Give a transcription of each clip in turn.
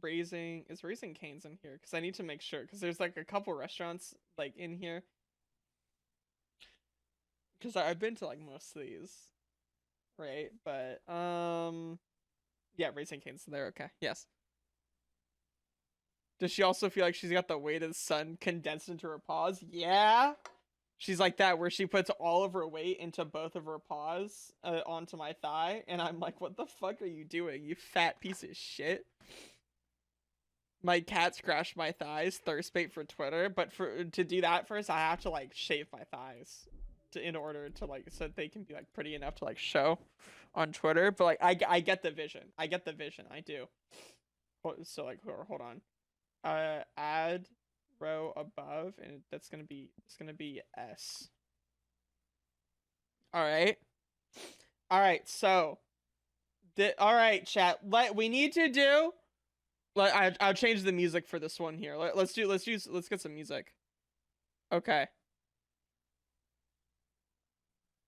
Raising Cane's in here? Because I need to make sure. Because there's like a couple restaurants like in here. Because I've been to like most of these, right? But yeah, Raising Cane's there. Okay, yes. Does she also feel like she's got the weight of the sun condensed into her paws? Yeah. She's like that, where she puts all of her weight into both of her paws onto my thigh, and I'm like, what the fuck are you doing, you fat piece of shit? My cat scratched my thighs, thirst bait for Twitter, but for to do that first, I have to like shave my thighs in order to like so that they can be like pretty enough to like show on Twitter. But like I get the vision. I get the vision. I do. So like hold on. Add row above, and it's gonna be S. All right. All right. So all right, chat. We need to do. I'll change the music for this one here. Let's get some music. Okay.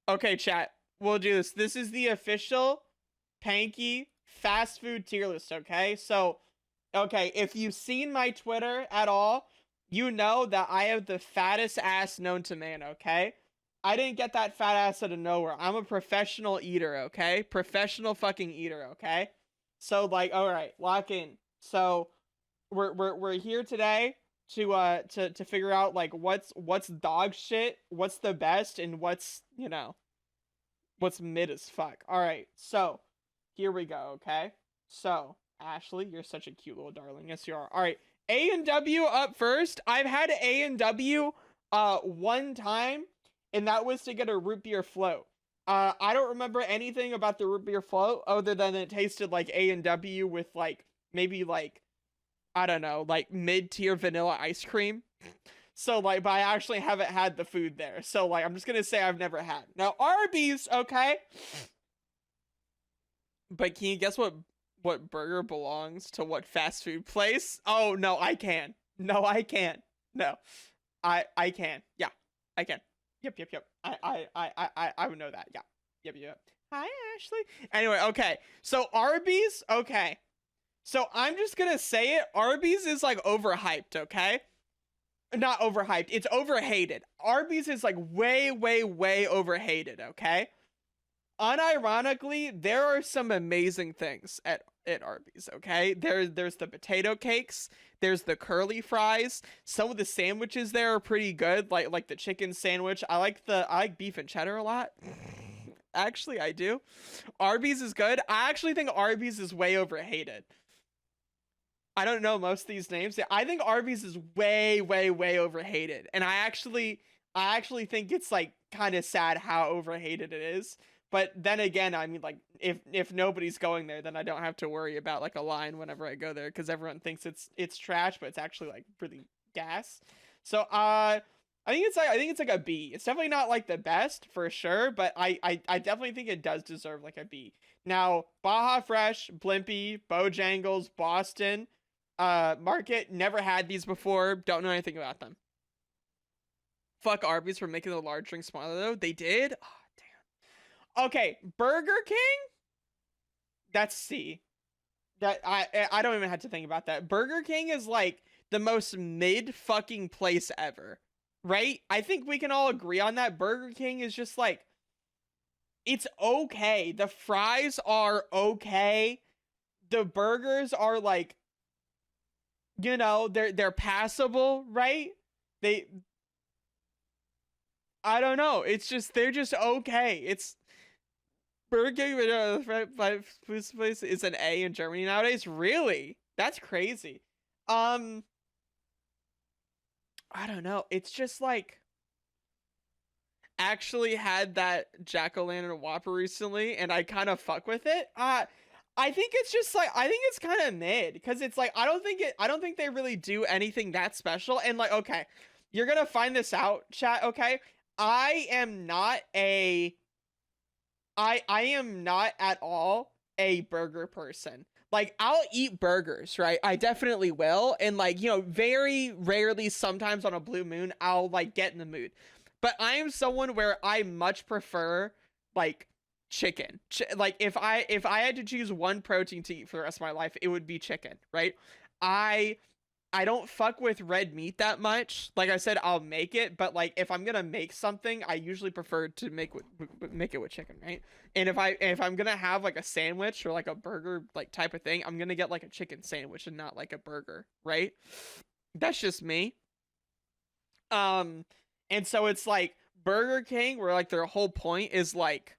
Okay, chat. We'll do this. This is the official Panky fast food tier list, okay? So, okay, if you've seen my Twitter at all, you know that I have the fattest ass known to man, okay? I didn't get that fat ass out of nowhere. I'm a professional eater, okay? Professional fucking eater, okay? So, like, all right, lock in. So, we're here today to figure out like what's dog shit, what's the best, and what's, you know, what's mid as fuck. All right, so here we go. Okay, so Ashley, you're such a cute little darling. Yes, you are. All right, A&W up first. I've had A&W one time, and that was to get a root beer float. I don't remember anything about the root beer float other than it tasted like A&W with like maybe like, I don't know, like mid-tier vanilla ice cream. So like, but I actually haven't had the food there. So like, I'm just gonna say I've never had. Now Arby's, okay. But can you guess what burger belongs to what fast food place? Oh no, I can. No, I can. No, I can. Yeah, I can. Yep. I would know that. Yeah. Yep. Hi Ashley. Anyway, okay. So Arby's, okay. So I'm just gonna say it. Arby's is like overhyped, okay? Not overhyped. It's overhated. Arby's is like way overhated, okay? Unironically, there are some amazing things at Arby's, okay? There's the potato cakes, there's the curly fries. Some of the sandwiches there are pretty good, like the chicken sandwich. I like beef and cheddar a lot. Actually, I do. Arby's is good. I actually think Arby's is way overhated. I don't know most of these names. I think Arby's is way overhated, and I actually think it's like kind of sad how overhated it is. But then again, I mean, like if nobody's going there, then I don't have to worry about like a line whenever I go there because everyone thinks it's trash, but it's actually like really gas. So I think it's like a B. It's definitely not like the best for sure, but I definitely think it does deserve like a B. Now, Baja Fresh, Blimpie, Bojangles, Boston, Market, never had these before, don't know anything about them. Fuck Arby's for making the large drink smaller though. They did? Oh, damn. Okay, Burger King? That's C. That I don't even have to think about that. Burger King is like the most mid fucking place ever. Right? I think we can all agree on that. Burger King is just like, it's okay. The fries are okay. The burgers are like, you know, they're passable, right? They I don't know. It's just they're just okay. It's Burger King place is an A in Germany nowadays. Really? That's crazy. Um I don't know. It's just like actually had that jack-o'-lantern Whopper recently, and I kind of fuck with it. I think it's just like I think it's kind of mid because it's like I don't think they really do anything that special. And like, okay, you're gonna find this out, chat. Okay, I am not a I am not at all a burger person. Like, I'll eat burgers, right? I definitely will. And like, you know, very rarely, sometimes on a blue moon, I'll like get in the mood. But I am someone where I much prefer like chicken. Like if I had to choose one protein to eat for the rest of my life, it would be chicken, right? I I don't fuck with red meat that much. Like I said, I'll make it, but like if I'm gonna make something, I usually prefer to make it with chicken, right? And if I'm gonna have like a sandwich or like a burger like type of thing, I'm gonna get like a chicken sandwich and not like a burger, right? That's just me. Um, and so it's like Burger King, where like their whole point is like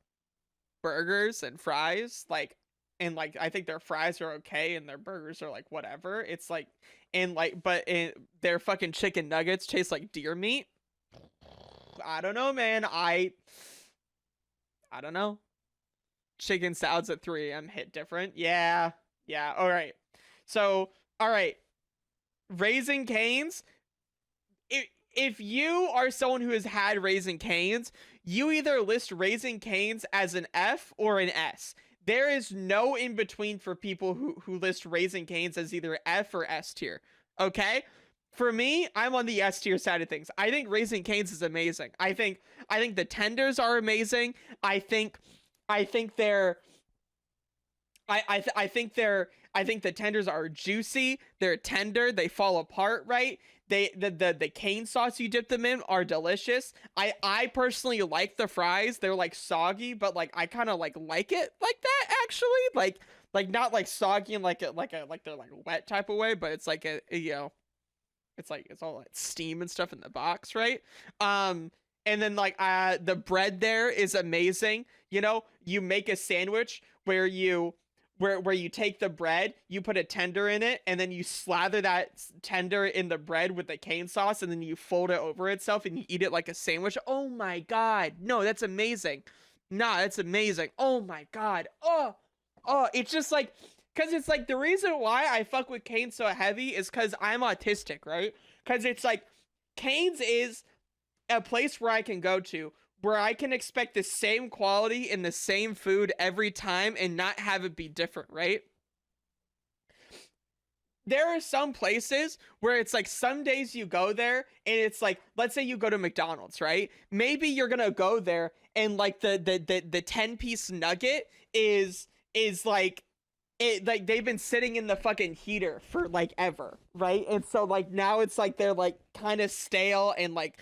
burgers and fries, like, and like I think their fries are okay and their burgers are like whatever. It's like, and like, their fucking chicken nuggets taste like deer meat. I don't know, man. I don't know. Chicken salads at 3 a.m. hit different. Yeah, yeah. All right. So, all right. Raising Cane's. If you are someone who has had Raising Cane's, you either list Raising Cane's as an F or an S. There is no in between for people who list Raising Cane's as either F or S tier. Okay? For me, I'm on the S tier side of things. I think Raising Cane's is amazing. I think the tenders are amazing. I think they're I think the tenders are juicy. They're tender. They fall apart right. The cane sauce you dip them in are delicious. I personally like the fries. They're like soggy, but like I kind of like it like that actually. Like not like soggy in like they're like wet type of way, but it's like it's like it's all like steam and stuff in the box, right? And then like the bread there is amazing. You make a sandwich where you take the bread, you put a tender in it, and then you slather that tender in the bread with the cane sauce, and then you fold it over itself and you eat it like a sandwich. Oh my god. No, that's amazing. Nah, that's amazing. Oh my god. Oh, it's just like, because it's like the reason why I fuck with Cane's so heavy is because I'm autistic, right? Because it's like Cane's is a place where I can go to where I can expect the same quality in the same food every time and not have it be different, right? There are some places where it's like some days you go there and it's like, let's say you go to McDonald's, right? Maybe you're gonna go there and like the 10-piece nugget is like it, like they've been sitting in the fucking heater for like ever, right? And so like now it's like they're like kind of stale and like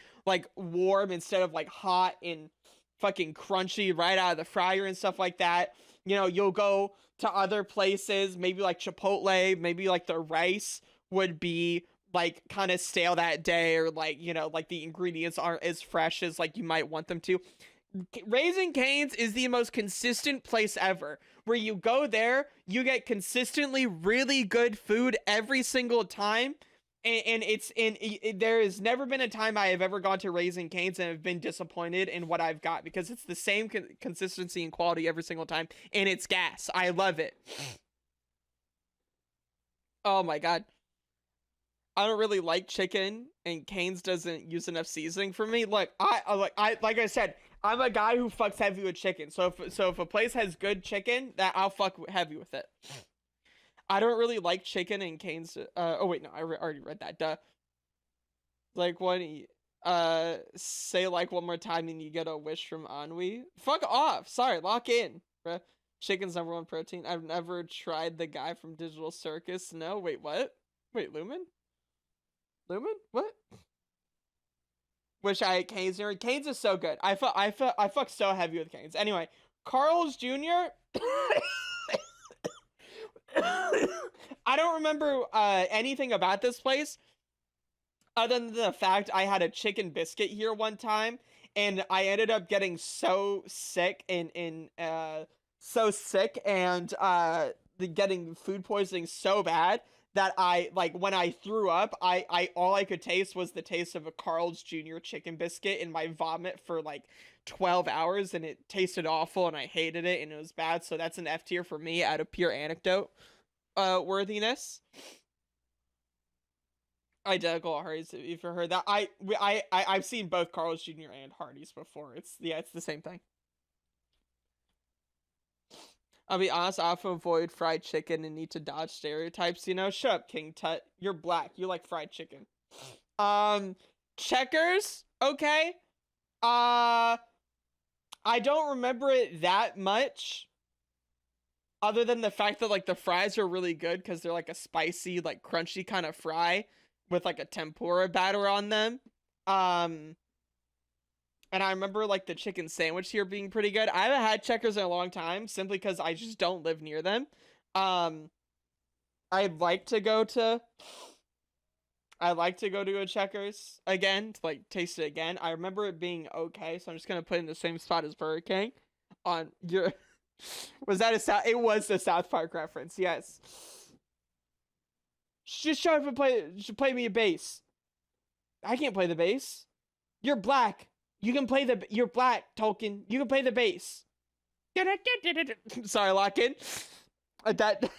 warm instead of like hot and fucking crunchy right out of the fryer and stuff like that. You'll go to other places, maybe like Chipotle, maybe like the rice would be like kind of stale that day, or like, like the ingredients aren't as fresh as like you might want them to. Raising Cane's is the most consistent place ever, where you go there, you get consistently really good food every single time. And there has never been a time I have ever gone to Raising Cane's and have been disappointed in what I've got, because it's the same consistency and quality every single time, and it's gas. I love it. Oh my god. I don't really like chicken, and Cane's doesn't use enough seasoning for me. Look, like I said, I'm a guy who fucks heavy with chicken. So if a place has good chicken, that I'll fuck heavy with it. I don't really like chicken and Cane's. Oh wait, no, I already read that. Duh. Like say like one more time and you get a wish from Ennui. Fuck off. Sorry, lock in, bruh. Chicken's #1 protein. I've never tried the guy from Digital Circus. No, wait, what? Wait, Lumen? Lumen? What? Wish I ate Cane's. Cane's is so good. I fuck so heavy with Cane's. Anyway, Carl's Jr. I don't remember anything about this place other than the fact I had a chicken biscuit here one time, and I ended up getting so sick and getting food poisoning so bad that I, like, when I threw up, I all I could taste was the taste of a Carl's Jr. chicken biscuit in my vomit for like 12 hours, and it tasted awful and I hated it and it was bad. So that's an F tier for me out of pure anecdote worthiness. Identical Hardee's, if you've heard that. I've seen both Carl's Jr. and Hardee's before. It's the same thing. I'll be honest, I often avoid fried chicken and need to dodge stereotypes, Shut up, King Tut. You're black. You like fried chicken. Checkers, okay? I don't remember it that much, other than the fact that like the fries are really good because they're like a spicy, like crunchy kind of fry with like a tempura batter on them. Um, and I remember like the chicken sandwich here being pretty good. I haven't had Checkers in a long time simply because I just don't live near them. Um, I'd like to go to I'd like to go to a Checkers again to like taste it again. I remember it being okay, so I'm just gonna put it in the same spot as Burger King. On your was that a South? It was the South Park reference. Yes. Just try to play me a bass. I can't play the bass. You're black. You can play the. You're black, Tolkien. You can play the bass. Sorry, Lock-in. That.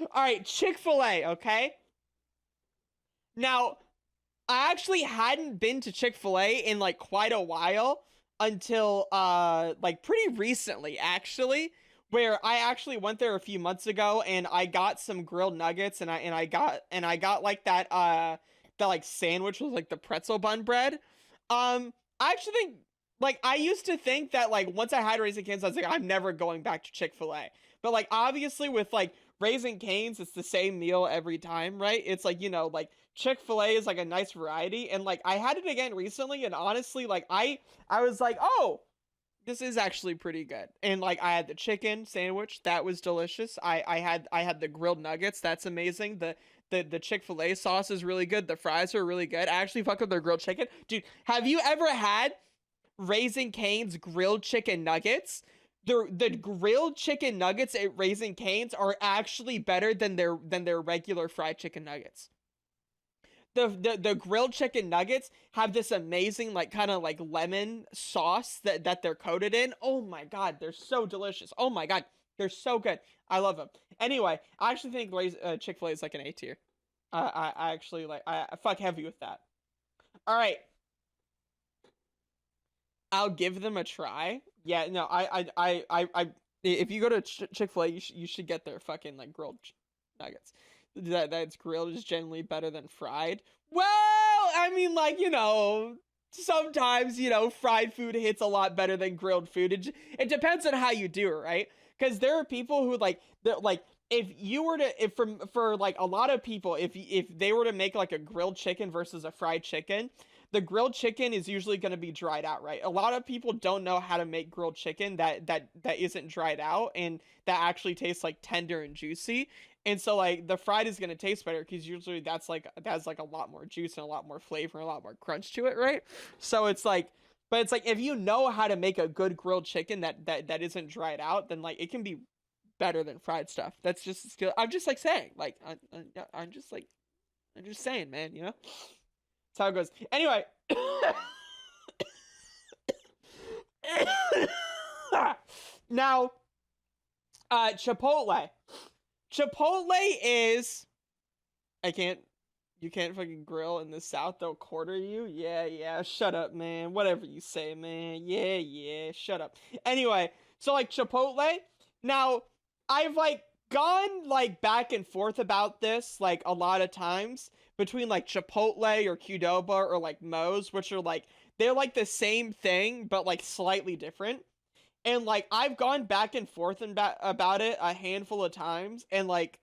All right, Chick-fil-A. Okay. Now, I actually hadn't been to Chick-fil-A in like quite a while until like pretty recently actually, where I actually went there a few months ago and I got some grilled nuggets and I got like that like sandwich with like the pretzel bun bread. I actually think like I used to think that like once I had Raising Cane's I was like I'm never going back to Chick-fil-A. But like obviously with like Raising Cane's it's the same meal every time, right? It's like, you know, like Chick-fil-A is like a nice variety and like I had it again recently and honestly like I was like, "Oh, this is actually pretty good." And like I had the chicken sandwich, that was delicious. I had the grilled nuggets, that's amazing. The Chick-fil-A sauce is really good. The fries are really good. I actually fuck with their grilled chicken. Dude, have you ever had Raising Cane's grilled chicken nuggets? The grilled chicken nuggets at Raising Cane's are actually better than their regular fried chicken nuggets. The grilled chicken nuggets have this amazing like kind of like lemon sauce that they're coated in. Oh my god, they're so delicious. Oh my god, they're so good. I love them. Anyway, I actually think Chick-fil-A is like an A tier. I actually like I fuck heavy with that. All right, I'll give them a try. Yeah, no, if you go to Chick-fil-A, you should get their fucking like grilled nuggets. That's grilled is generally better than fried. Well, I mean, like, you know, sometimes, you know, fried food hits a lot better than grilled food. It depends on how you do it, right? Because there are people who like that like if you were to if for like a lot of people if they were to make like a grilled chicken versus a fried chicken, the grilled chicken is usually going to be dried out, right? A lot of people don't know how to make grilled chicken that isn't dried out and that actually tastes like tender and juicy. And so like the fried is gonna taste better because usually that's like a lot more juice and a lot more flavor and a lot more crunch to it, right? So it's like, but it's like if you know how to make a good grilled chicken that isn't dried out, then like it can be better than fried stuff. That's just skill. I'm just like saying, like I'm just like I'm just saying, man. You know, that's how it goes. Anyway, now, Chipotle. Chipotle is I can't you can't fucking grill in the South, they'll quarter you. Yeah, yeah, shut up, man. Whatever you say, man. Yeah, yeah, shut up. Anyway, so like Chipotle, now I've like gone like back and forth about this like a lot of times between like Chipotle or Qdoba or like Moe's, which are like they're like the same thing but like slightly different. And like I've gone back and forth about it a handful of times, and like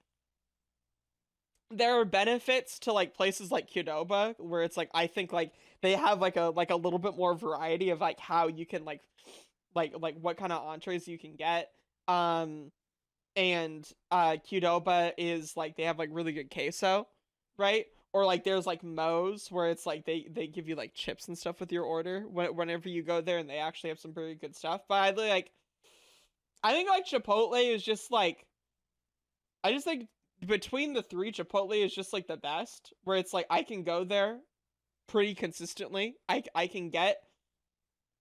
there are benefits to like places like Qdoba where it's like I think like they have like a little bit more variety of like how you can like what kind of entrees you can get. Um and Qdoba is like they have like really good queso, right? Or like there's like Moe's where it's like they give you like chips and stuff with your order whenever you go there, and they actually have some pretty good stuff. But I think like Chipotle is just like I just think between the three, Chipotle is just like the best. Where it's like I can go there pretty consistently. I can get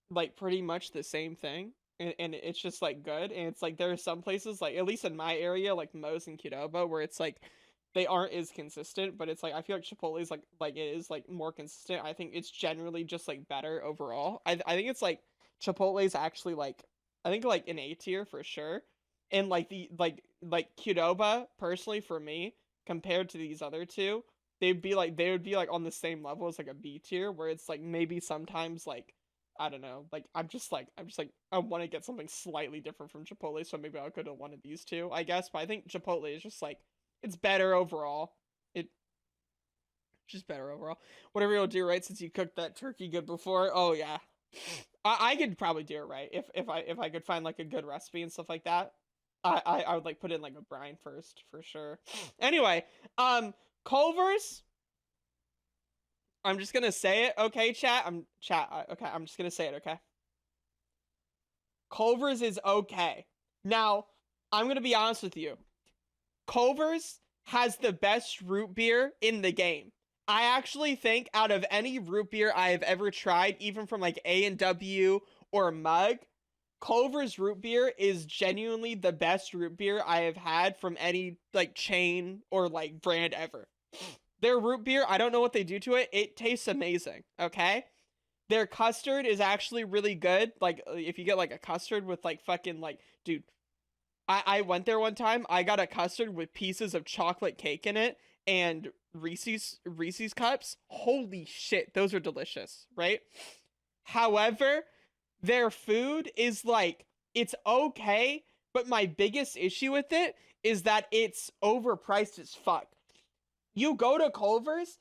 like pretty much the same thing, and it's just like good. And it's like there are some places like at least in my area like Moe's and Qdoba where it's like they aren't as consistent, but it's like I feel like Chipotle is like it is like more consistent. I think it's generally just like better overall. I think it's like Chipotle is actually like I think like an A tier for sure. And like the like Qdoba personally for me compared to these other two, they would be like on the same level as like a B tier where it's like maybe sometimes like I don't know. Like I'm just like I want to get something slightly different from Chipotle, so maybe I'll go to one of these two, I guess. But I think Chipotle is just like it's better overall. It just better overall. Whatever you'll do, right? Since you cooked that turkey good before. Oh yeah, I could probably do it right if I could find like a good recipe and stuff like that. I would like put in like a brine first for sure. Anyway, Culver's. I'm just gonna say it, okay, chat. Okay, I'm just gonna say it, okay. Culver's is okay. Now, I'm gonna be honest with you. Culver's has the best root beer in the game. I actually think out of any root beer I have ever tried, even from like A&W or Mug, Culver's root beer is genuinely the best root beer I have had from any like chain or like brand ever. Their root beer, I don't know what they do to it. It tastes amazing, okay? Their custard is actually really good. Like, if you get, like, a custard with, like, fucking, like... Dude, I went there one time. I got a custard with pieces of chocolate cake in it and Reese's cups. Holy shit, those are delicious, right? However, their food is, like, it's okay, but my biggest issue with it is that it's overpriced as fuck. You go to Culver's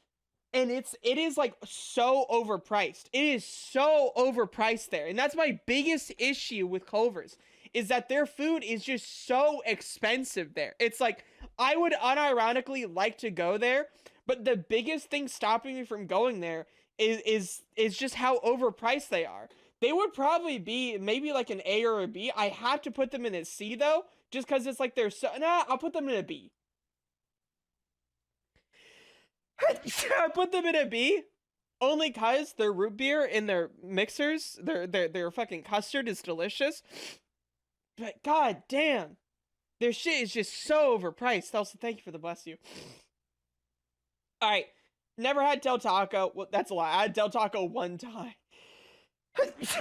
and it is like so overpriced. It is so overpriced there. And that's my biggest issue with Culver's is that their food is just so expensive there. It's like I would unironically like to go there, but the biggest thing stopping me from going there is just how overpriced they are. They would probably be maybe like an A or a B. I have to put them in a C though, just because it's like they're so I'll put them in a B. I put them in a B only cause their root beer in their mixers, their fucking custard is delicious. But god damn, their shit is just so overpriced. Also, thank you for the bless you. All right, never had Del Taco. Well, that's a lie. I had Del Taco one time.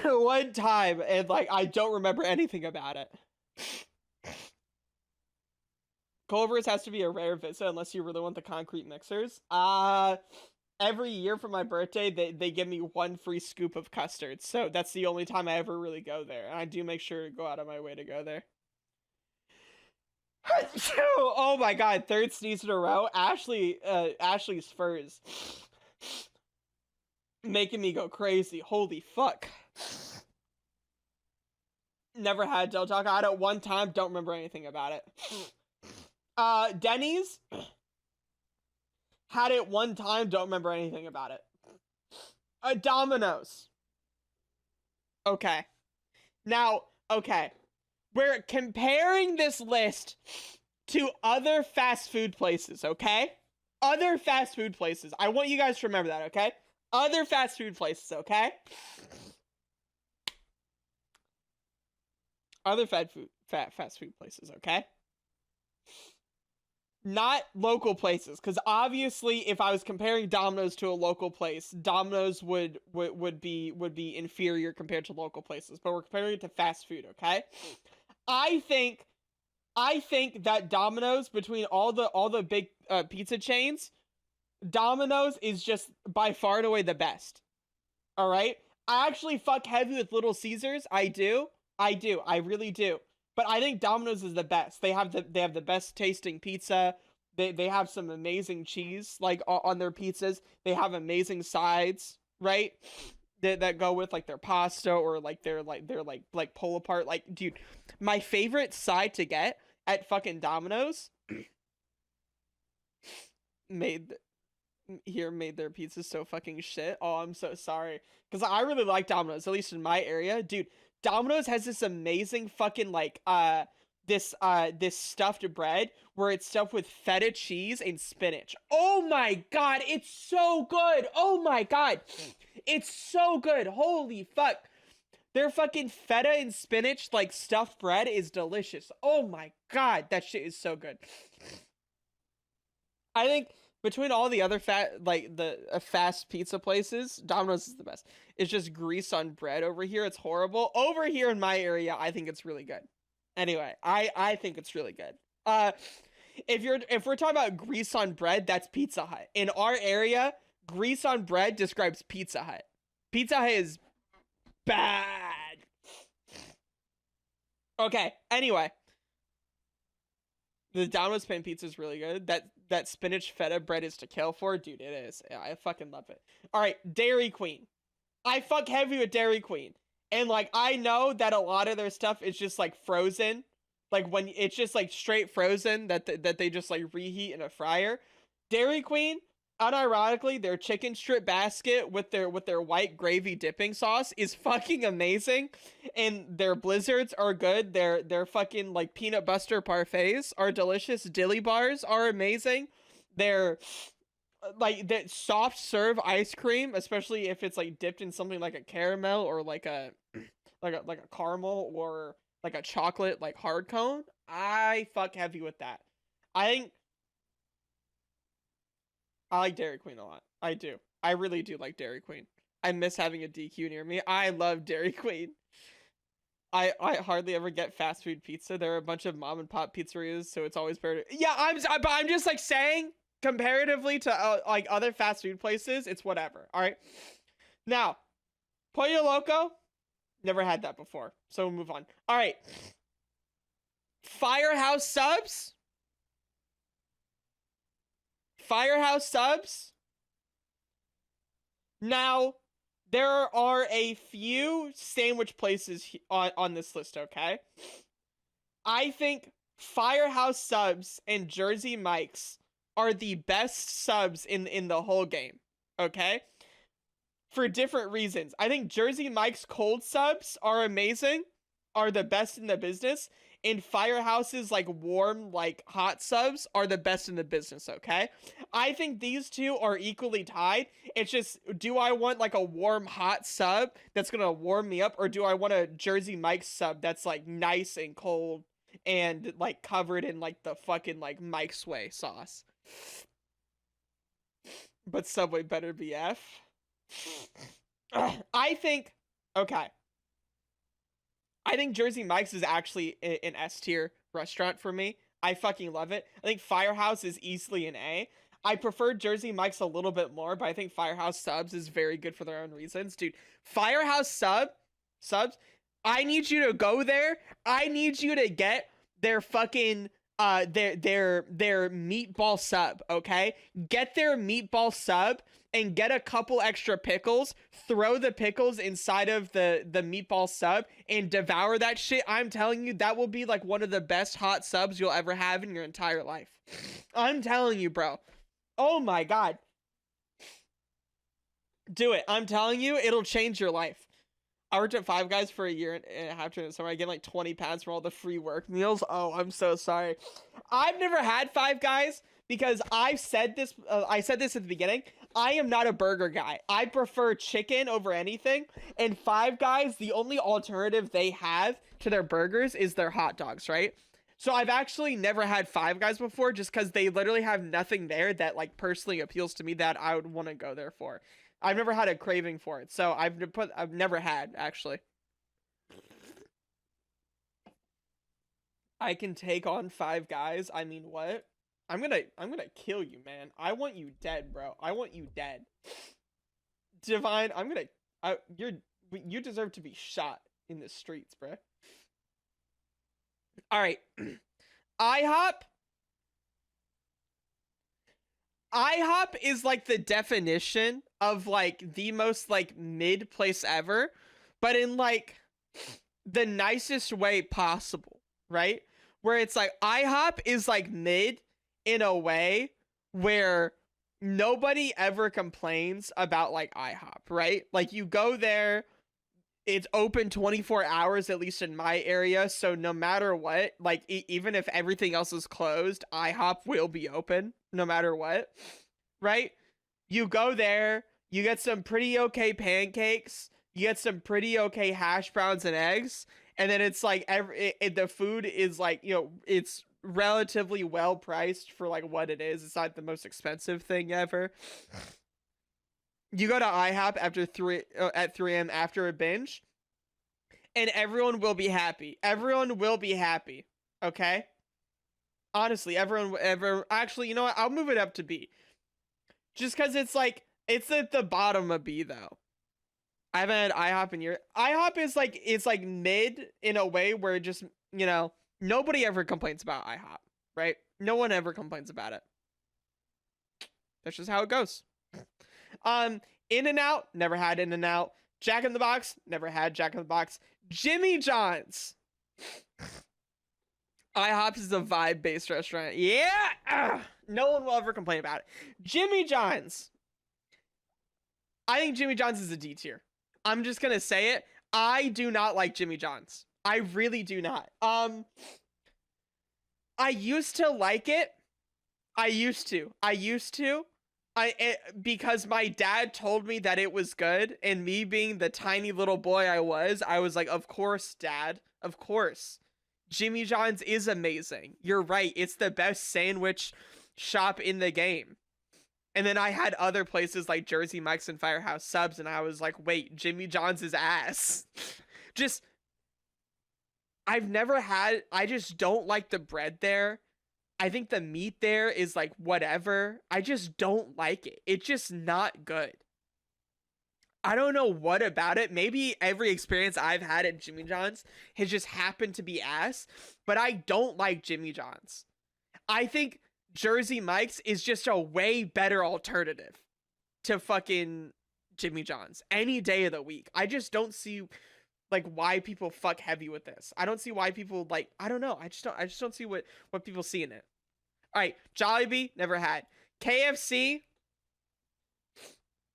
One time, and like I don't remember anything about it. Culver's has to be a rare visit unless you really want the concrete mixers. Every year for my birthday, they give me one free scoop of custard. So that's the only time I ever really go there. And I do make sure to go out of my way to go there. Oh my god, third sneeze in a row. Ashley's furs. Making me go crazy. Holy fuck. Never had Del Taco. I had it one time, don't remember anything about it. Denny's had it one time, don't remember anything about it. Domino's. Okay. Now, okay. We're comparing this list to other fast food places, okay? Other fast food places. I want you guys to remember that, okay? Other fast food places, okay? Other fast food places, okay? Not local places, because obviously if I was comparing Domino's to a local place, Domino's would be inferior compared to local places, but we're comparing it to fast food, okay? I think that Domino's, between all the big pizza chains, Domino's is just by far and away the best. All right? I actually fuck heavy with Little Caesars. I do. I really do. But I think Domino's is the best. They have the best tasting pizza. They have some amazing cheese like on their pizzas. They have amazing sides, right? That go with like their pasta or like their pull apart. Like, dude, my favorite side to get at fucking Domino's made their pizzas so fucking shit. Oh, I'm so sorry. Because I really like Domino's, at least in my area. Dude, Domino's has this amazing fucking like this stuffed bread where it's stuffed with feta cheese and spinach. Oh my god, it's so good. Oh my god. It's so good. Holy fuck. Their fucking feta and spinach like stuffed bread is delicious. Oh my god, that shit is so good. I think between all the other fast pizza places, Domino's is the best. It's just grease on bread over here. It's horrible. Over here in my area, I think it's really good. Anyway, I think it's really good. If we're talking about grease on bread, that's Pizza Hut. In our area, grease on bread describes Pizza Hut. Pizza Hut is bad. Okay, anyway. The Domino's pan pizza is really good. That spinach feta bread is to kill for, dude. It is. Yeah, I fucking love it. All right, Dairy Queen. I fuck heavy with Dairy Queen, and like I know that a lot of their stuff is just like frozen, like when it's just like straight frozen that they just like reheat in a fryer. Dairy Queen, unironically, their chicken strip basket with their white gravy dipping sauce is fucking amazing, and their blizzards are good. Their fucking like peanut butter parfaits are delicious. Dilly bars are amazing. Their like that soft serve ice cream, especially if it's like dipped in something like a caramel or like a like a caramel or like a chocolate like hard cone. I fuck heavy with that. I think I like Dairy Queen a lot. I do. I really do like Dairy Queen. I miss having a DQ near me. I love Dairy Queen. I hardly ever get fast food pizza. There are a bunch of mom and pop pizzerias, so it's always better. Yeah, but I'm just like saying comparatively to like other fast food places, it's whatever. All right. Now, Pollo Loco, never had that before, so we'll move on. All right. Firehouse subs. Firehouse subs. Now, there are a few sandwich places on this list, okay? I think Firehouse subs and Jersey Mike's are the best subs in the whole game, okay? For different reasons. I think Jersey Mike's cold subs are amazing, are the best in the business, and Firehouse's like warm, like hot subs are the best in the business, okay? I think these two are equally tied. It's just, do I want like a warm, hot sub that's gonna warm me up, or do I want a Jersey Mike's sub that's like nice and cold and like covered in like the fucking like Mike's Way sauce? But Subway better be F. I think, okay. I think Jersey Mike's is actually an S tier restaurant for me. I fucking love it. I think Firehouse is easily an A. I prefer Jersey Mike's a little bit more, but I think Firehouse subs is very good for their own reasons. Dude, Firehouse subs, I need you to go there. I need you to get their fucking their meatball sub, okay? Get their meatball sub and get a couple extra pickles, throw the pickles inside of the meatball sub and devour that shit. I'm telling you, that will be like one of the best hot subs you'll ever have in your entire life. I'm telling you, bro. Oh my god. Do it. I'm telling you, it'll change your life. I worked at Five Guys for a year and a half during the summer. I get like 20 pounds from all the free work meals. Oh, I'm so sorry. I've never had Five Guys because I've said this. I said this at the beginning. I am not a burger guy. I prefer chicken over anything. And Five Guys, the only alternative they have to their burgers is their hot dogs, right? So I've actually never had Five Guys before just because they literally have nothing there that like personally appeals to me that I would want to go there for. I've never had a craving for it, so I've never had, actually. I can take on Five Guys. I mean, what? I'm gonna kill you, man. I want you dead, bro. I want you dead. Divine, you deserve to be shot in the streets, bro. All right. IHOP. IHOP is like the definition of like the most like mid place ever, but in like the nicest way possible, right? Where it's like IHOP is like mid in a way where nobody ever complains about like IHOP, right? Like you go there, it's open 24 hours, at least in my area. So no matter what, like even if everything else is closed, IHOP will be open no matter what, right? You go there, you get some pretty okay pancakes, you get some pretty okay hash browns and eggs, and then it's like the food is like, you know, it's relatively well priced for like what it is. It's not the most expensive thing ever. You go to IHOP after at 3 a.m. after a binge, and everyone will be happy. Everyone will be happy. Okay? Honestly, actually, you know what? I'll move it up to B. Just because it's like, it's at the bottom of B, though. I haven't had IHOP in years. IHOP is like, it's like mid in a way where it just, you know, nobody ever complains about IHOP, right? No one ever complains about it. That's just how it goes. In-N-Out, never had In-N-Out. Jack in the Box, never had Jack in the Box. Jimmy John's. IHOP is a vibe-based restaurant. Yeah! Ugh. No one will ever complain about it. Jimmy John's. I think Jimmy John's is a D tier. I'm just gonna say it. I do not like Jimmy John's. I really do not. I used to like it. Because my dad told me that it was good, and me being the tiny little boy I was like, of course, Dad. Of course. Jimmy John's is amazing. You're right. It's the best sandwich shop in the game. And then I had other places like Jersey Mike's and Firehouse Subs, and I was like, wait, Jimmy John's is ass. I just don't like the bread there. I think the meat there is like whatever. I just don't like it. It's just not good. I don't know what about it. Maybe every experience I've had at Jimmy John's has just happened to be ass, but I don't like Jimmy John's. I think Jersey Mike's is just a way better alternative to fucking Jimmy John's any day of the week. I just don't see like why people fuck heavy with this. I don't see why people like, I don't know. I just don't see what people see in it. All right, Jollibee, never had. KFC,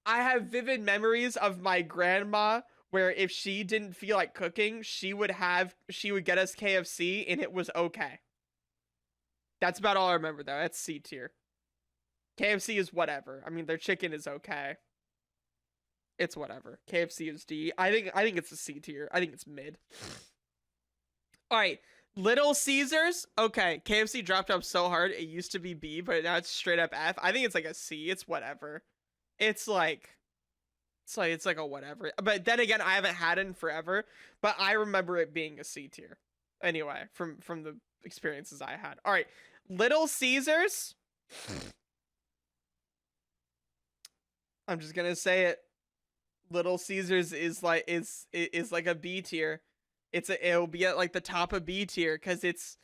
I have vivid memories of my grandma where if she didn't feel like cooking, she would get us KFC and it was okay. That's about all I remember though. That's C tier. KFC is whatever. I mean, their chicken is okay. It's whatever. KFC is D. I think it's a C tier. I think it's mid. All right, Little Caesars. Okay, KFC dropped up so hard. It used to be B, but now it's straight up F. I think it's like a C. It's whatever. It's like a whatever. But then again, I haven't had it in forever. But I remember it being a C tier. Anyway, from the experiences I had. All right, Little Caesars. I'm just gonna say it. Little Caesars is like a B tier. It'll be at like the top of B tier because it's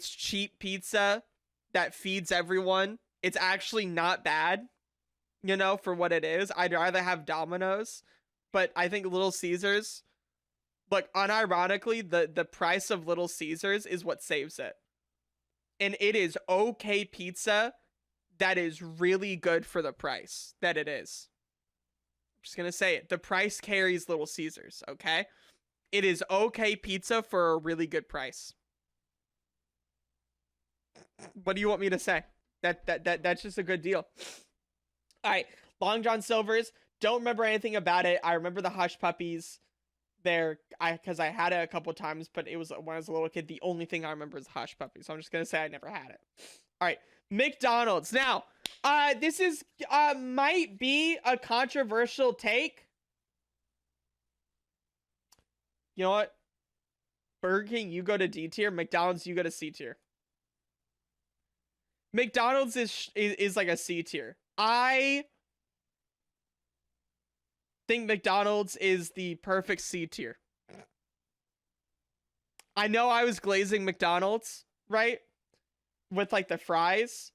cheap pizza that feeds everyone. It's actually not bad, you know, for what it is. I'd rather have Domino's, but I think Little Caesars, look, unironically, the price of Little Caesars is what saves it. And it is okay pizza that is really good for the price that it is. I'm just gonna say it. The price carries Little Caesars, okay? It is okay pizza for a really good price. What do you want me to say? That's just a good deal. All right, Long John Silver's. Don't remember anything about it. I remember the Hush Puppies there, because I had it a couple times, but it was when I was a little kid. The only thing I remember is Hush Puppies, so I'm just gonna say I never had it. All right, McDonald's. Now, this is might be a controversial take. You know what? Burger King, you go to D tier. McDonald's, you go to C tier. McDonald's is like a C tier. I think McDonald's is the perfect C tier. I know I was glazing McDonald's, right? With like the fries,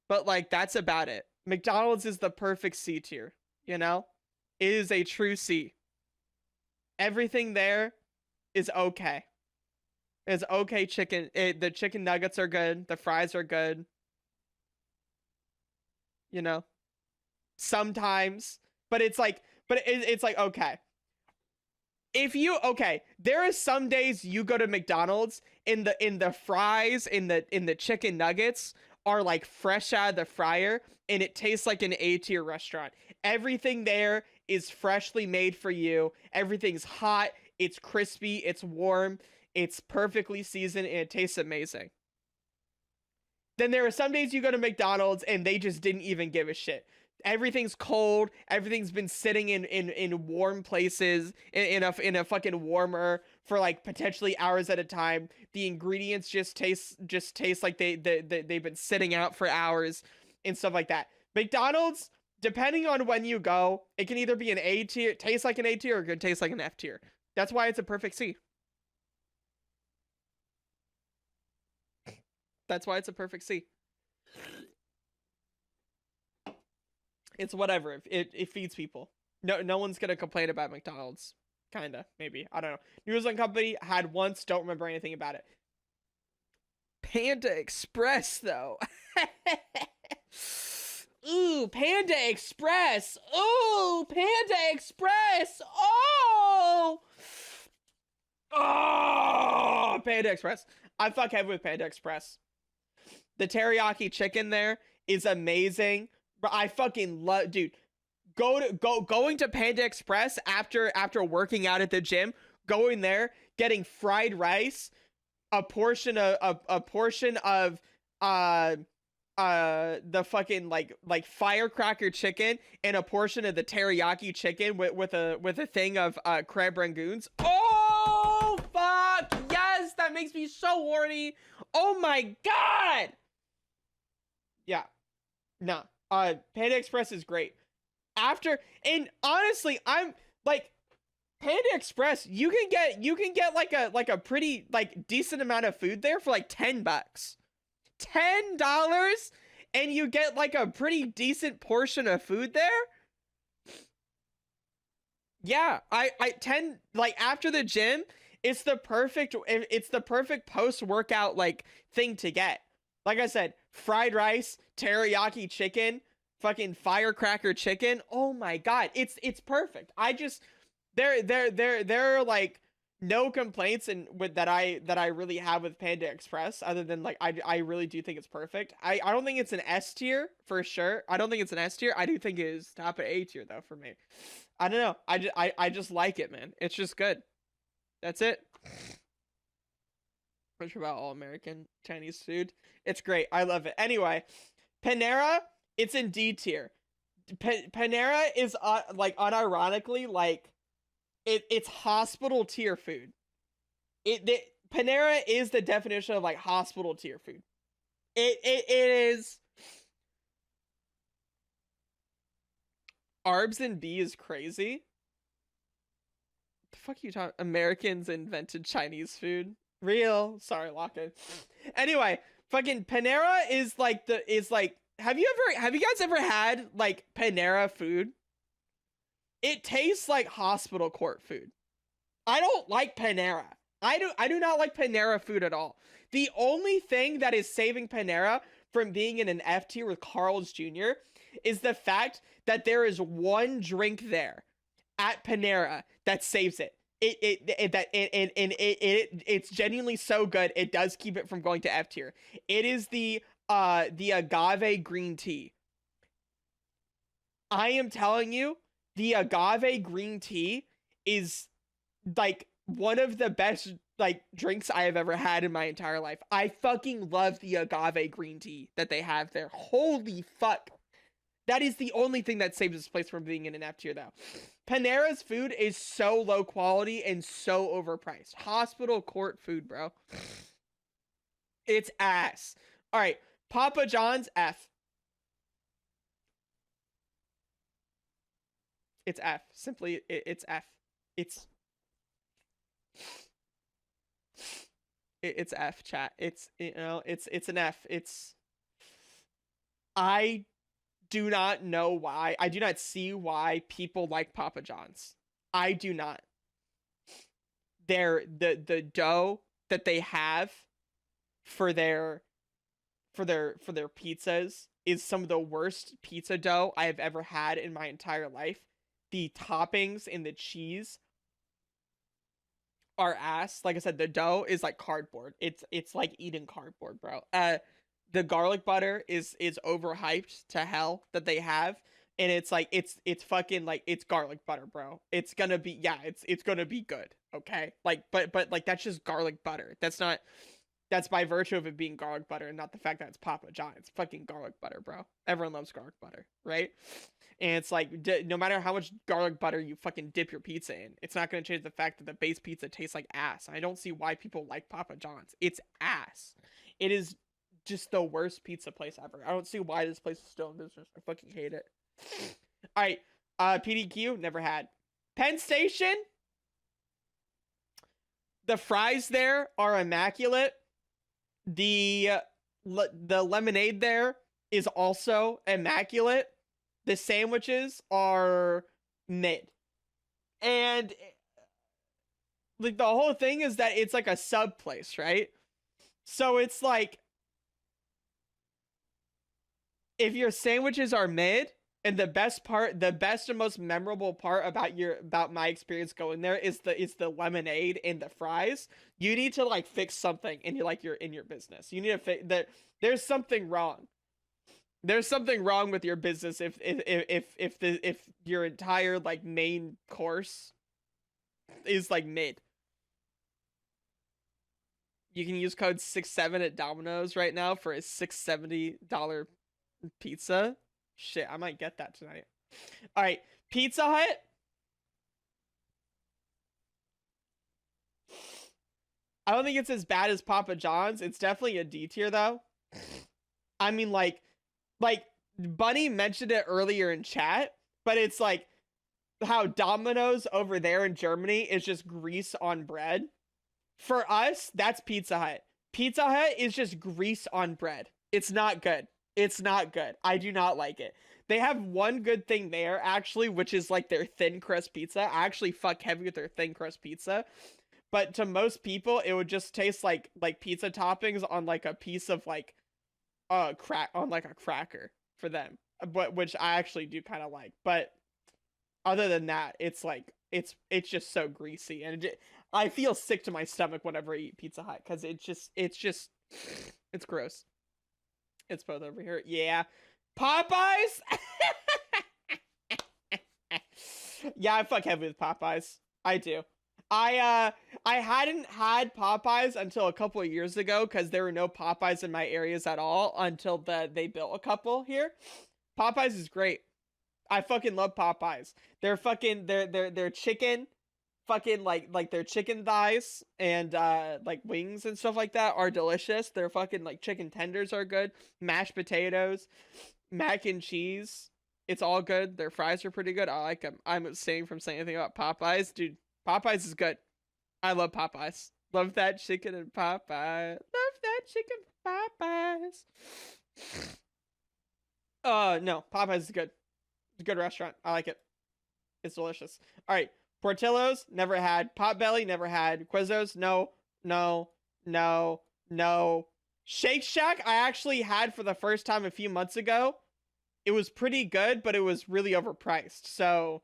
but like that's about it. McDonald's is the perfect C tier, you know? It is a true C. Everything there is okay. It's okay chicken. The chicken nuggets are good. The fries are good. You know? Sometimes. But it's like, it's like, okay. There are some days you go to McDonald's and the fries in the chicken nuggets are like fresh out of the fryer and it tastes like an A tier restaurant. Everything there is freshly made for you. Everything's hot. It's crispy, it's warm, it's perfectly seasoned, and it tastes amazing. Then there are some days you go to McDonald's and they just didn't even give a shit. Everything's cold, everything's been sitting in warm places, in a fucking warmer for like potentially hours at a time. The ingredients just taste like they've been sitting out for hours and stuff like that. McDonald's depending on when you go, it can either be an A tier, taste like an A tier, or it could taste like an F tier. That's why it's a perfect C. That's why it's a perfect C. It's whatever. It feeds people. No one's gonna complain about McDonald's. Kinda, maybe. I don't know. New Zealand company had once, don't remember anything about it. Panda Express, though. Ooh, Panda Express. Ooh, Panda Express. Oh! Oh, Panda Express. I fuck heavy with Panda Express. The teriyaki chicken there is amazing. But I fucking love, dude. Going to Panda Express after working out at the gym, going there, getting fried rice, a portion of the fucking like firecracker chicken, and a portion of the teriyaki chicken with a thing of crab rangoons. Oh fuck yes, that makes me so horny. Oh my god. Yeah. Nah. Panda Express is great. And honestly, I'm like, Panda Express, you can get like a pretty like decent amount of food there for like $10. $10, and you get like a pretty decent portion of food there. Yeah, I 10, like after the gym, it's the perfect post-workout like thing to get. Like I said, fried rice, teriyaki chicken, fucking firecracker chicken. Oh my god, it's perfect. I just there are like no complaints that I really have with Panda Express, other than like I really do think it's perfect. I don't think it's an S tier for sure. I don't think it's an S tier. I do think it is top of A tier though for me. I don't know. I just like it, man. It's just good. That's it. Much about all American Chinese food. It's great. I love it. Anyway, Panera, it's in D tier. Panera is like unironically like it's hospital tier food. Panera is the definition of like hospital tier food. It is. Arbs and B is crazy. The fuck are you talking? Americans invented Chinese food. Real. Sorry, lock it. Anyway, fucking Panera is like have you guys ever had like Panera food? It tastes like hospital court food. I don't like Panera. I do not like Panera food at all. The only thing that is saving Panera from being in an F tier with Carl's Jr. is the fact that there is one drink there at Panera that saves it. It's genuinely so good. It does keep it from going to F tier. It is the agave green tea. I am telling you, the agave green tea is like one of the best like drinks I have ever had in my entire life. I fucking love the agave green tea that they have there. Holy fuck. That is the only thing that saves this place from being in an F tier though. Panera's food is so low quality and so overpriced. Hospital court food, bro. It's ass. All right, Papa John's F. It's F. Simply, it's F. It's F, chat. It's it's an F. I do not know why. I do not see why people like Papa John's. I do not. The dough that they have for their pizzas is some of the worst pizza dough I have ever had in my entire life. The toppings and the cheese are ass. Like I said, the dough is like cardboard. It's like eating cardboard, bro. The garlic butter is overhyped to hell that they have, and it's like it's fucking like it's garlic butter, bro. It's gonna be it's gonna be good, okay? Like but like that's just garlic butter. That's by virtue of it being garlic butter and not the fact that it's Papa John. It's fucking garlic butter, bro. Everyone loves garlic butter, right? And it's like, no matter how much garlic butter you fucking dip your pizza in, it's not going to change the fact that the base pizza tastes like ass. I don't see why people like Papa John's. It's ass. It is just the worst pizza place ever. I don't see why this place is still in business. I fucking hate it. All right. PDQ, never had. Penn Station, the fries there are immaculate. The lemonade there is also immaculate. The sandwiches are mid. And like the whole thing is that it's like a sub place, right? So it's like if your sandwiches are mid, and the best and most memorable part about my experience going there is the lemonade and the fries. You need to like fix something in your business. You need to fix that. There's something wrong. There's something wrong with your business if your entire like main course is like mid. You can use code 67 at Domino's right now for a $670 pizza. Shit, I might get that tonight. All right, Pizza Hut. I don't think it's as bad as Papa John's. It's definitely a D tier though. I mean, like Bunny mentioned it earlier in chat, but it's like how Domino's over there in Germany is just grease on bread. For us, that's Pizza Hut. Pizza Hut is just grease on bread. It's not good. It's not good. I do not like it. They have one good thing there, actually, which is like their thin crust pizza. I actually fuck heavy with their thin crust pizza. But to most people, it would just taste like pizza toppings on like a piece of like a cracker for them. But which I actually do kind of like. But other than that, it's like it's just so greasy, and I feel sick to my stomach whenever I eat Pizza Hut because it's gross. It's both over here. Yeah. Popeyes? Yeah, I fuck heavy with Popeyes. I do. I hadn't had Popeyes until a couple of years ago because there were no Popeyes in my areas at all until they built a couple here. Popeyes is great. I fucking love Popeyes. They're fucking their chicken fucking like their chicken thighs and like wings and stuff like that are delicious. Their fucking like chicken tenders are good. Mashed potatoes, mac and cheese, it's all good. Their fries are pretty good. I like them. I'm abstaining from saying anything about Popeyes. Dude, Popeyes is good. I love Popeyes. Love that chicken and Popeyes. Love that chicken Popeyes. No, Popeyes is good. It's a good restaurant. I like it. It's delicious. All right. Portillo's, never had. Potbelly, never had. Quizzo's, no, no, no, no. Shake Shack, I actually had for the first time a few months ago. It was pretty good, but it was really overpriced. So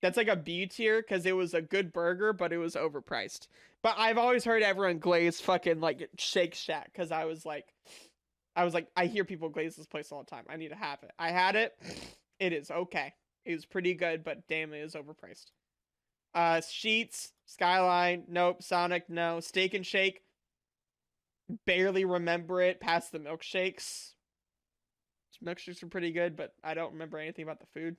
that's like a B tier because it was a good burger, but it was overpriced. But I've always heard everyone glaze fucking like Shake Shack because I was like, I hear people glaze this place all the time. I need to have it. I had it. It is okay. It was pretty good, but damn, it is overpriced. Sheets, Skyline, nope. Sonic, no. Steak and Shake, barely remember it past the milkshakes. Milkshakes are pretty good, but I don't remember anything about the food.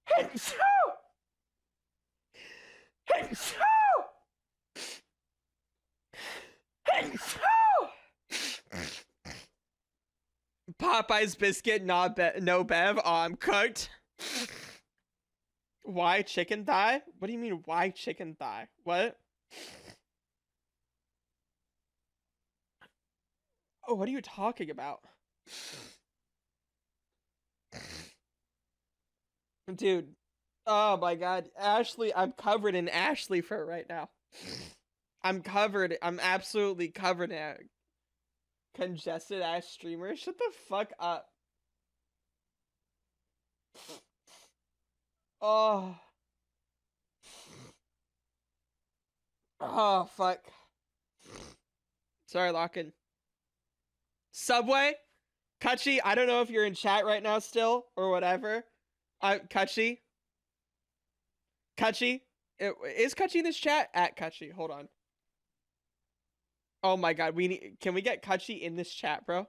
Hey, Popeye's biscuit, no bev. Oh, I'm cooked. Why chicken thigh? What do you mean, why chicken thigh? What? Oh, what are you talking about? Dude. Oh my god. Ashley, I'm covered in Ashley fur right now. I'm absolutely covered in congested ass streamer. Shut the fuck up. Oh. Oh, fuck. Sorry, Locken. Subway? Kutchy, I don't know if you're in chat right now still, or whatever. Kutchy? Kutchy? Is Kutchy in this chat? At Kutchy, hold on. Oh my god, can we get Kutchy in this chat, bro?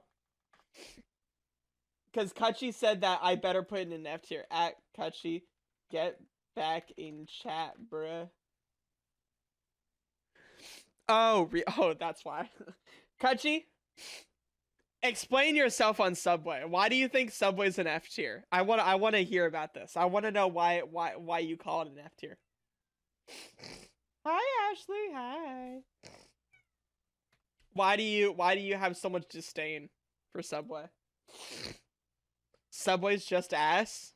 Because Kutchy said that I better put in an F tier. At Kutchy, get back in chat, bruh. Oh, that's why. Kutchy, Explain yourself on Subway. Why do you think Subway's an F tier? I want to hear about this. I want to know why you call it an F tier. Hi Ashley. Hi. Why do you have so much disdain for Subway? Subway's just ass.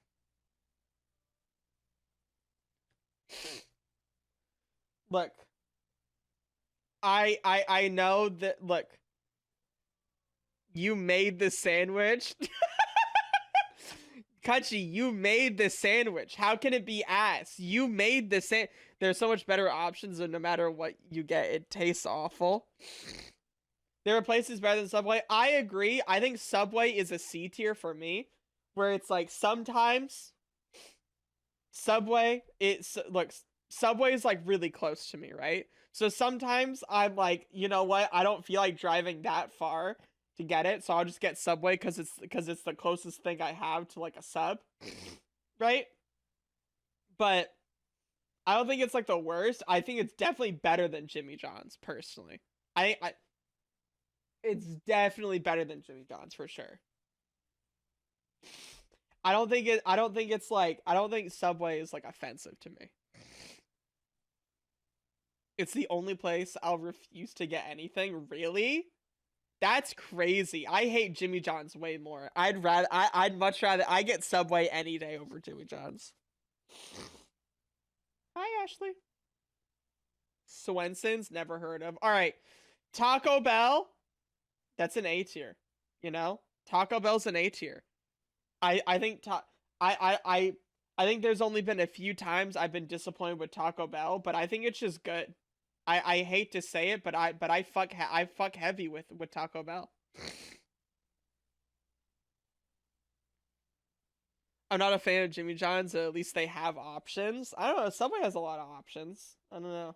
Look, I know that. Look, you made the sandwich. Kachi, you made the sandwich. How can it be ass? You made the There's so much better options, and no matter what you get, it tastes awful. There are places better than Subway. I agree. I think Subway is a C tier for me, where it's like sometimes Subway, Subway is like really close to me, right? So sometimes I'm like, you know what? I don't feel like driving that far to get it, so I'll just get Subway because it's the closest thing I have to like a sub, right? But I don't think it's like the worst. I think it's definitely better than Jimmy John's personally. It's definitely better than Jimmy John's for sure. I don't think Subway is like offensive to me. It's the only place I'll refuse to get anything. Really? That's crazy. I hate Jimmy John's way more. I'd much rather I get Subway any day over Jimmy John's. Hi Ashley. Swenson's never heard of. All right. Taco Bell, that's an A tier, you know? Taco Bell's an A tier. I think I think there's only been a few times I've been disappointed with Taco Bell, but I think it's just good. I hate to say it, but I fuck heavy with Taco Bell. I'm not a fan of Jimmy John's. At least they have options. I don't know. Subway has a lot of options. I don't know.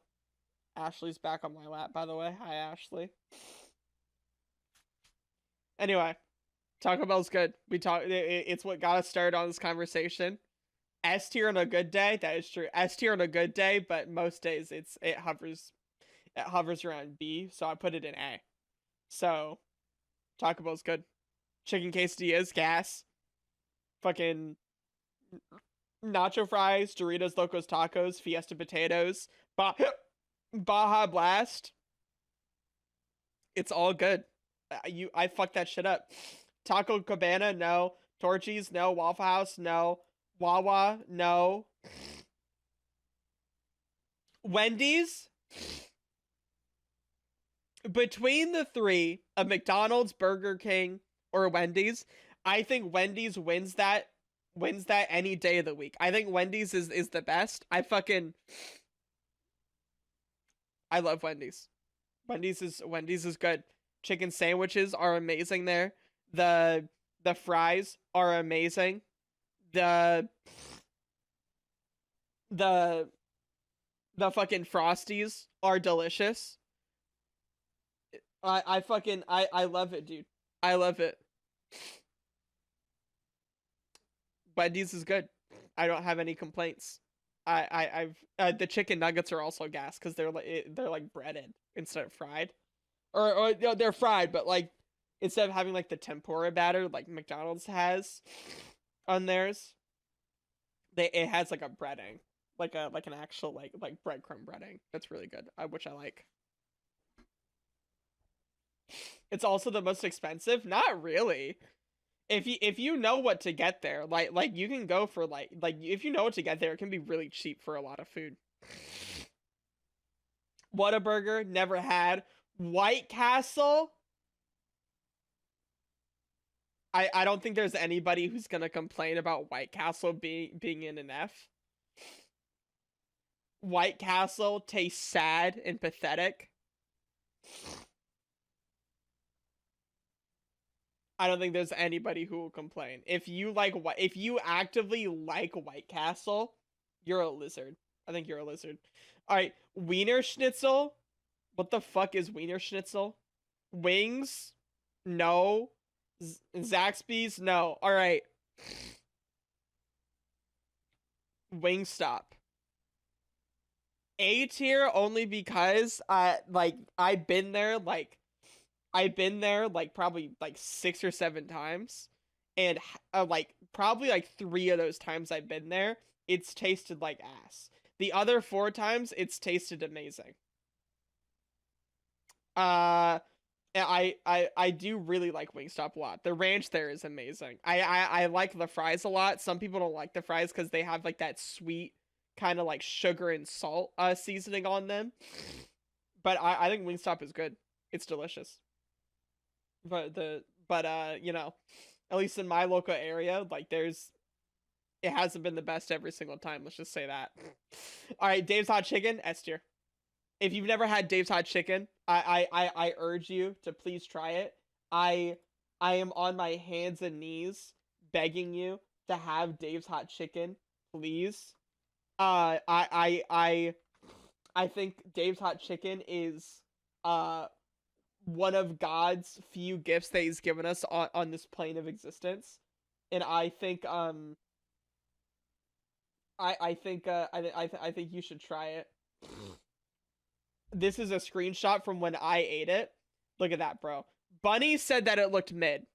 Ashley's back on my lap, by the way. Hi, Ashley. Anyway, Taco Bell's good. It's what got us started on this conversation. S tier on a good day. That is true. S tier on a good day, but most days it hovers around B, so I put it in A. So Taco Bell's good. Chicken quesadillas, gas. Fucking nacho fries, Doritos Locos Tacos, Fiesta potatoes, Baja Blast. It's all good. I fucked that shit up. Taco Cabana, no. Torchy's, no. Waffle House, no. Wawa, no. Wendy's. Between the three of McDonald's, Burger King, or Wendy's, I think Wendy's wins that any day of the week. I think Wendy's is the best. I love Wendy's. Wendy's is good. Chicken sandwiches are amazing there. The fries are amazing. The fucking Frosties are delicious. I love it, dude. I love it. Wendy's is good. I don't have any complaints. I've the chicken nuggets are also gas because they're like breaded instead of fried, or you know, they're fried, but like instead of having like the tempura batter like McDonald's has on theirs, it has like a breading, like an actual like breadcrumb breading. That's really good. Which I like. It's also the most expensive. Not really. If you know what to get there, like you can go for like if you know what to get there, it can be really cheap for a lot of food. Whataburger, never had. White Castle. I don't think there's anybody who's gonna complain about White Castle being in an F. White Castle tastes sad and pathetic. I don't think there's anybody who will complain. If you actively like White Castle, you're a lizard. I think you're a lizard. All right, Wiener Schnitzel. What the fuck is Wiener Schnitzel? Wings? No. Zaxby's? No. All right. Wingstop. A tier only because I've been there like I've been there like probably like 6 or 7 times, and like probably like 3 of those times I've been there, it's tasted like ass. The other 4 times, it's tasted amazing. Uh, I do really like Wingstop a lot. The ranch there is amazing. I like the fries a lot. Some people don't like the fries because they have like that sweet kind of like sugar and salt seasoning on them. But I think Wingstop is good. It's delicious. But you know, at least in my local area, like it hasn't been the best every single time. Let's just say that. All right, Dave's Hot Chicken, S tier. If you've never had Dave's Hot Chicken, I urge you to please try it. I I am on my hands and knees begging you to have Dave's Hot Chicken, please. Uh, I I I I think Dave's Hot Chicken is uh one of God's few gifts that he's given us on this plane of existence. And I think I think you should try it. This is a screenshot from when I ate it. Look at that, bro. Bunny said that it looked mid.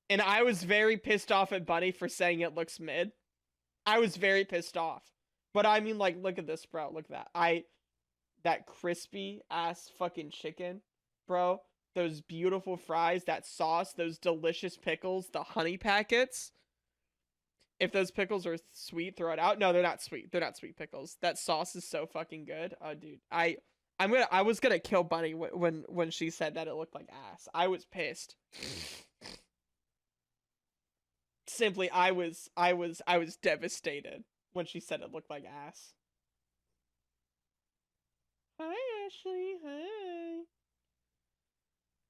And I was very pissed off at Bunny for saying it looks mid. I was very pissed off. But I mean, like, look at this, bro. Look at that. That crispy ass fucking chicken, bro. Those beautiful fries, that sauce, those delicious pickles, the honey packets. If those pickles are sweet, throw it out. No, they're not sweet. They're not sweet pickles. That sauce is so fucking good. Oh, dude. I was gonna kill Bunny when she said that it looked like ass. I was pissed. Simply, I was devastated when she said it looked like ass. Hi, Ashley. Hi.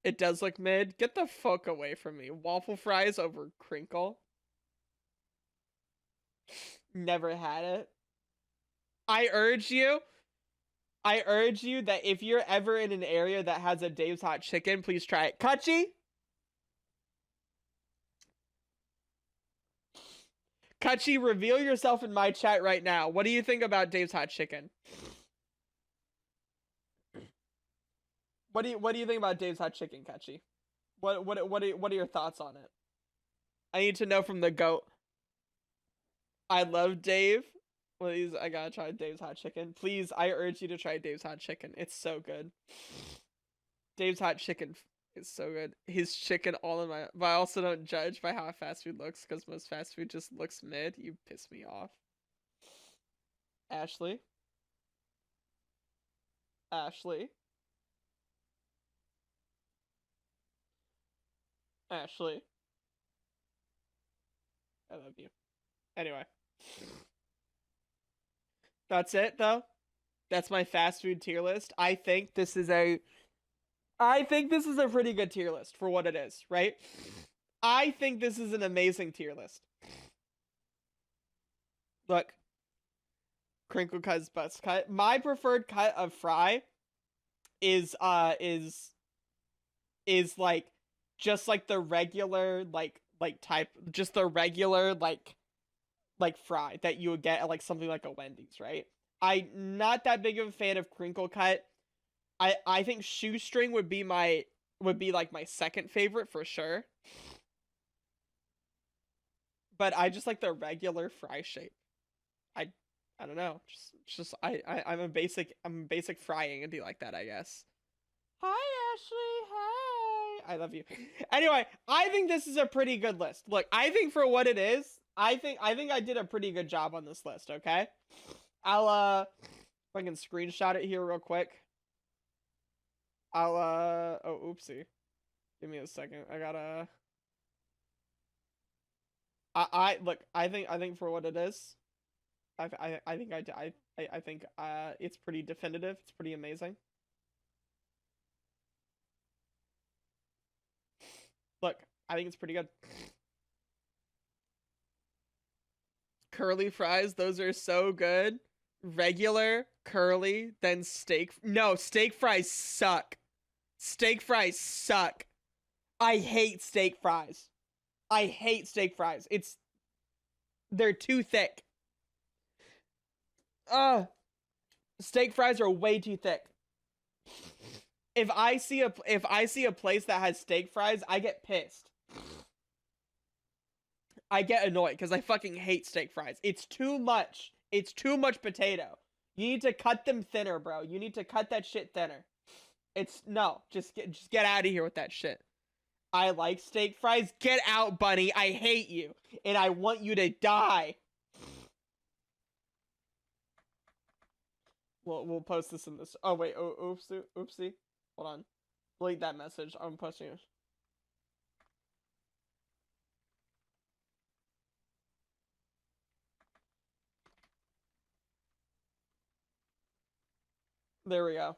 It does look mid. Get the fuck away from me. Waffle fries over crinkle. Never had it. I urge you that if you're ever in an area that has a Dave's Hot Chicken, please try it. Kachi? Kachi, reveal yourself in my chat right now. What do you think about Dave's Hot Chicken? What do you think about Dave's Hot Chicken, Kachi? What are your thoughts on it? I need to know from the goat. I love Dave. Please, I gotta try Dave's Hot Chicken. Please, I urge you to try Dave's Hot Chicken. It's so good. Dave's Hot Chicken is so good. His chicken all in my... But I also don't judge by how fast food looks, because most fast food just looks mid. You piss me off. Ashley? Ashley? Ashley? I love you. Anyway. That's it, though. That's my fast food tier list. I think this is a pretty good tier list for what it is, right? I think this is an amazing tier list. Look. Crinkle cut's best cut. My preferred cut of fry is like just like the regular like type, just the regular like fry that you would get at like something like a Wendy's, right? I'm not that big of a fan of crinkle cut. I think shoestring would be like my second favorite for sure. But I just like the regular fry shape. I don't know. I'm a basic frying and be like that, I guess. Hi Ashley. Hi. I love you. Anyway, I think this is a pretty good list. Look, I think for what it is, I think I did a pretty good job on this list, okay? I'll if I can screenshot it here real quick. I'll oh oopsie. Give me a second. I gotta I look, I think for what it is, I think it's pretty definitive. It's pretty amazing. Look, I think it's pretty good. Curly fries, those are so good. Regular, curly, then steak. No, steak fries suck. Steak fries suck. I hate steak fries. I hate steak fries. They're too thick. Steak fries are way too thick. if I see a place that has steak fries, I get pissed. I get annoyed because I fucking hate steak fries. It's too much. It's too much potato. You need to cut them thinner, bro. You need to cut that shit thinner. It's no, just get out of here with that shit. I like steak fries. Get out, bunny. I hate you. And I want you to die. We'll post this in this. Oh wait, oopsie. Hold on. Delete that message. I'm posting it. There we go.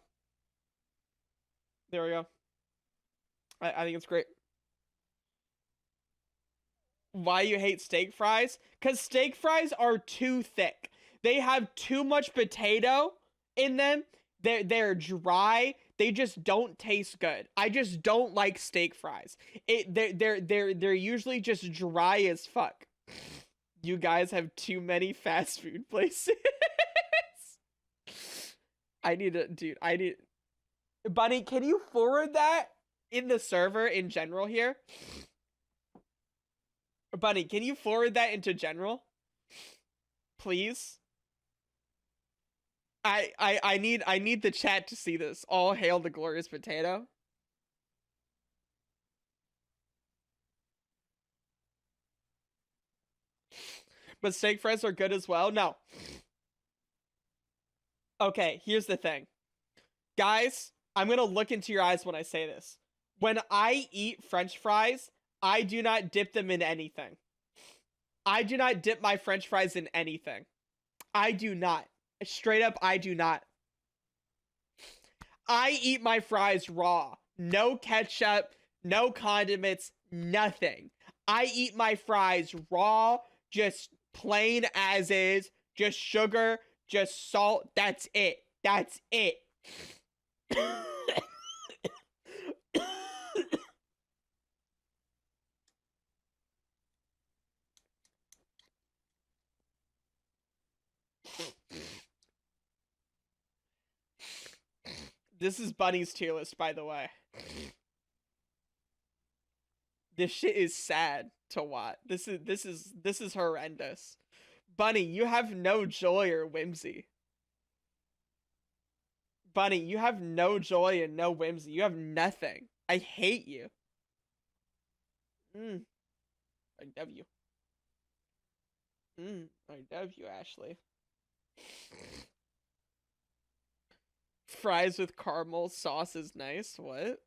There we go. I think it's great. Why you hate steak fries? Because steak fries are too thick. They have too much potato in them. They're dry. They just don't taste good. I just don't like steak fries. They're usually just dry as fuck. You guys have too many fast food places. I need to, dude. Bunny, can you forward that in the server in general here? Bunny, can you forward that into general? Please? I need the chat to see this. All hail the glorious potato. But steak fries are good as well? No. Okay, here's the thing. Guys, I'm gonna look into your eyes when I say this. When I eat French fries, I do not dip them in anything. I do not dip my French fries in anything. I do not. Straight up, I do not. I eat my fries raw. No ketchup, no condiments, nothing. I eat my fries raw, just plain as is, just sugar, just salt. That's it. That's it. This is Bunny's tier list, by the way. This shit is sad to watch. This is horrendous. Bunny, you have no joy or whimsy. Bunny, you have no joy and no whimsy. You have nothing. I hate you. I love you. I love you, Ashley. Fries with caramel sauce is nice. What?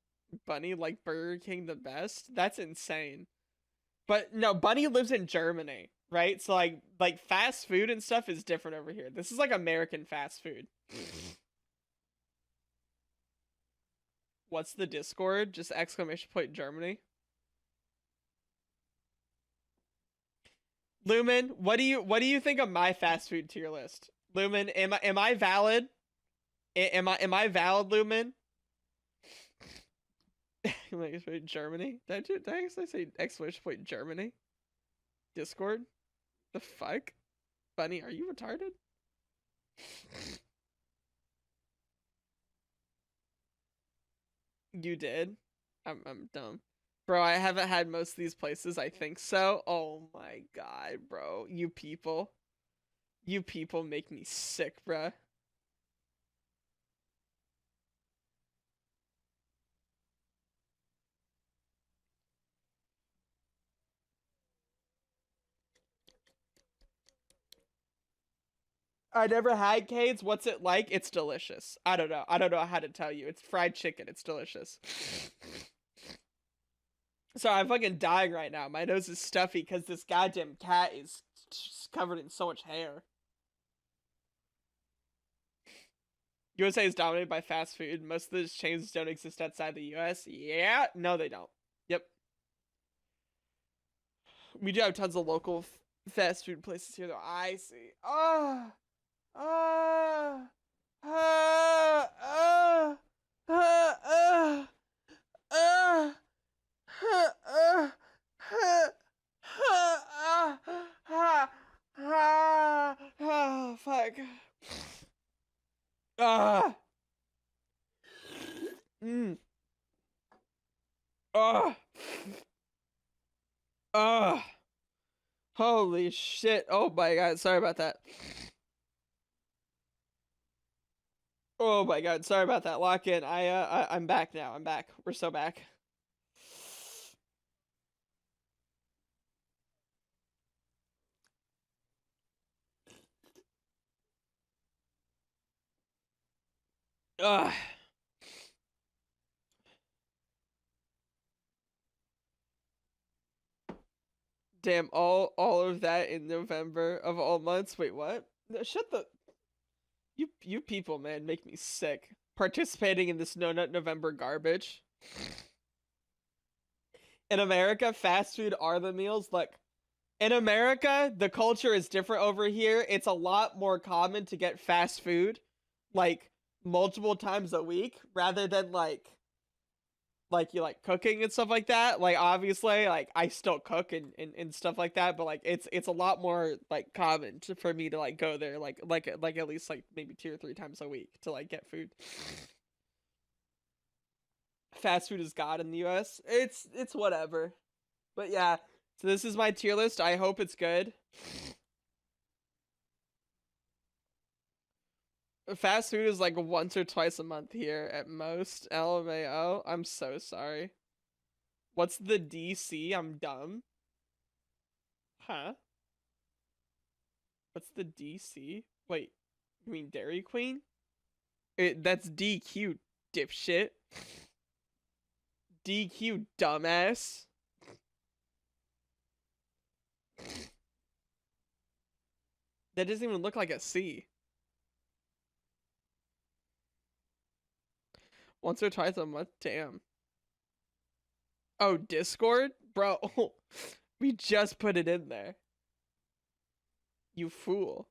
Bunny like Burger King the best? That's insane. But no, Bunny lives in Germany, right? So like fast food and stuff is different over here. This is like American fast food. What's the Discord? Just exclamation point Germany. Lumen, what do you think of my fast food tier list? Lumen, am I valid? Am I valid, Lumen? Germany? Did I actually say exclamation point Germany? Discord? The fuck? Bunny, are you retarded? You did? I'm dumb. Bro, I haven't had most of these places. I think so. Oh my god, bro. You people. You people make me sick, bruh. I never had Cade's. What's it like? It's delicious. I don't know. I don't know how to tell you. It's fried chicken. It's delicious. So I'm fucking dying right now. My nose is stuffy because this goddamn cat is covered in so much hair. USA is dominated by fast food. Most of those chains don't exist outside the US. Yeah, no, they don't. Yep. We do have tons of local fast food places here, though. I see. Ah. Ah. Ah. Ah. Ah. Ah. Ah. Fuck. Ah. Ugh. Holy shit. Oh my god. Sorry about that. Oh my god. Sorry about that. Lock in. I'm back now. I'm back. We're so back. Ugh. Damn, all of that in November of all months. Wait, what? No, shut the you people, man, make me sick. Participating in this No Nut November garbage. In America, fast food are the meals. Look, in America, the culture is different over here. It's a lot more common to get fast food like multiple times a week rather than like you like cooking and stuff like that. Like obviously like I still cook and stuff like that, but like it's a lot more like common for me to like go there like at least like maybe 2 or 3 times a week to like get food. Fast food is god in the US. It's whatever. But yeah, so this is my tier list. I hope it's good. Fast food is like once or twice a month here at most. LMAO. I'm so sorry. What's the DC? I'm dumb. Huh? What's the DC? Wait, you mean Dairy Queen? That's DQ, dipshit. DQ, dumbass. That doesn't even look like a C. Once or twice a month? Damn. Oh, Discord? Bro, we just put it in there. You fool.